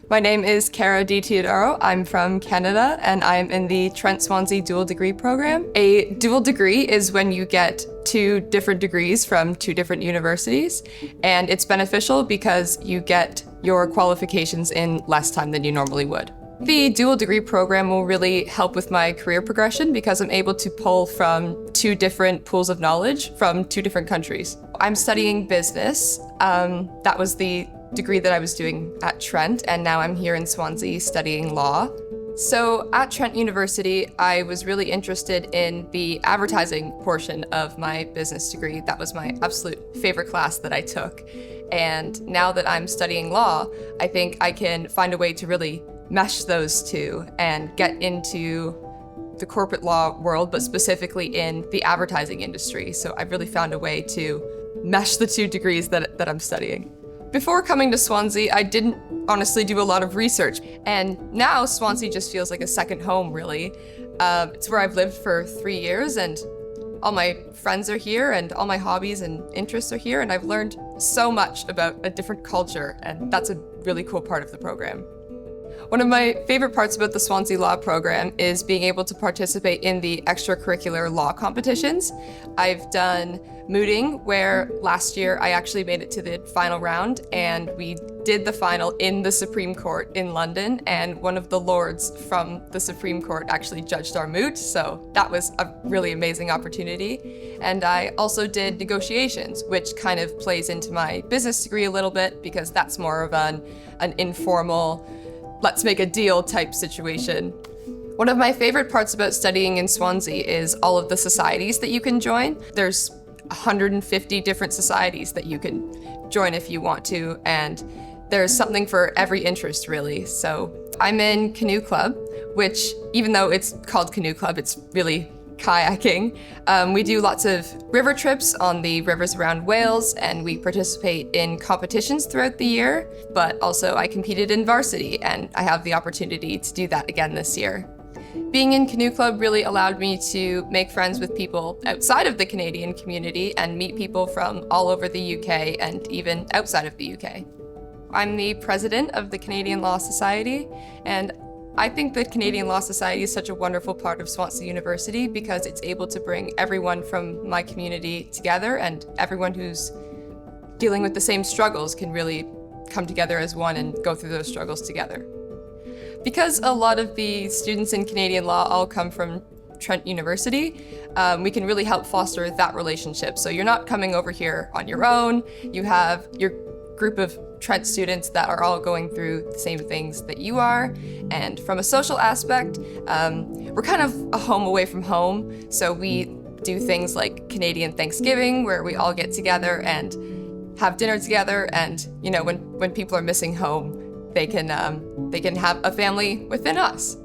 My name is Cara Di Teodoro. I'm from Canada, and I'm in the Trent-Swansea dual degree program. A dual degree is when you get 2 different degrees from 2 different universities, and it's beneficial because you get your qualifications in less time than you normally would. The dual degree program will really help with my career progression because I'm able to pull from 2 different pools of knowledge from 2 different countries. I'm studying business. That was the degree that I was doing at Trent, and now I'm here in Swansea studying law. So at Trent University, I was really interested in the advertising portion of my business degree. That was my absolute favorite class that I took. And now that I'm studying law, I think I can find a way to really mesh those 2 and get into the corporate law world, but specifically in the advertising industry. So I've really found a way to mesh the 2 degrees that I'm studying. Before coming to Swansea, I didn't honestly do a lot of research, and now Swansea just feels like a second home, really. It's where I've lived for 3 years, and all my friends are here, and all my hobbies and interests are here, and I've learned so much about a different culture, and that's a really cool part of the program. One of my favorite parts about the Swansea Law program is being able to participate in the extracurricular law competitions. I've done mooting, where last year I actually made it to the final round, and we did the final in the Supreme Court in London, and one of the lords from the Supreme Court actually judged our moot, so that was a really amazing opportunity. And I also did negotiations, which kind of plays into my business degree a little bit, because that's more of an informal, let's make a deal type situation. One of my favorite parts about studying in Swansea is all of the societies that you can join. There's 150 different societies that you can join if you want to, and there's something for every interest, really. So I'm in Canoe Club, which, even though it's called Canoe Club, it's really kayaking. We do lots of river trips on the rivers around Wales, and we participate in competitions throughout the year, but also I competed in varsity, and I have the opportunity to do that again this year. Being in Canoe Club really allowed me to make friends with people outside of the Canadian community and meet people from all over the UK and even outside of the UK. I'm the president of the Canadian Law Society, and I think the Canadian Law Society is such a wonderful part of Swansea University because it's able to bring everyone from my community together, and everyone who's dealing with the same struggles can really come together as one and go through those struggles together. Because a lot of the students in Canadian law all come from Trent University, we can really help foster that relationship. So you're not coming over here on your own. You have your group of Trent students that are all going through the same things that you are. And from a social aspect, we're kind of a home away from home. So we do things like Canadian Thanksgiving, where we all get together and have dinner together. And when people are missing home, they can have a family within us.